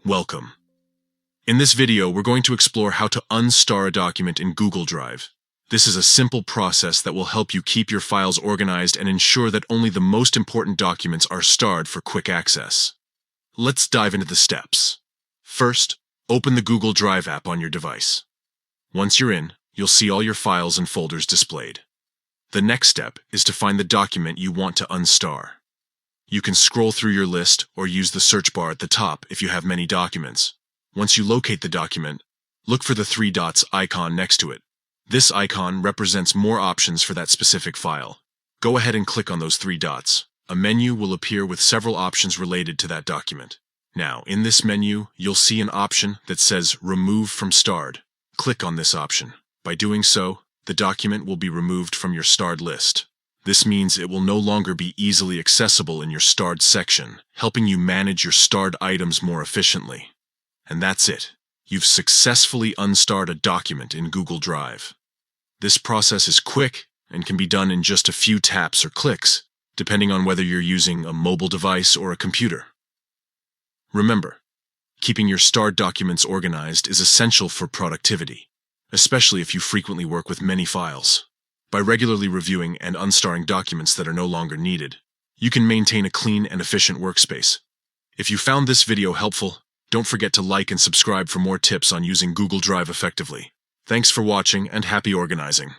Welcome. In this video, we're going to explore how to unstar a document in Google Drive. This is a simple process that will help you keep your files organized and ensure that only the most important documents are starred for quick access. Let's dive into the steps. First, open the Google Drive app on your device. Once you're in, you'll see all your files and folders displayed. The next step is to find the document you want to unstar. You can scroll through your list or use the search bar at the top if you have many documents. Once you locate the document, look for the three dots icon next to it. This icon represents more options for that specific file. Go ahead and click on those three dots. A menu will appear with several options related to that document. Now, in this menu, you'll see an option that says Remove from Starred. Click on this option. By doing so, the document will be removed from your starred list. This means it will no longer be easily accessible in your starred section, helping you manage your starred items more efficiently. And that's it. You've successfully unstarred a document in Google Drive. This process is quick and can be done in just a few taps or clicks, depending on whether you're using a mobile device or a computer. Remember, keeping your starred documents organized is essential for productivity, especially if you frequently work with many files. By regularly reviewing and unstarring documents that are no longer needed, you can maintain a clean and efficient workspace. If you found this video helpful, don't forget to like and subscribe for more tips on using Google Drive effectively. Thanks for watching and happy organizing.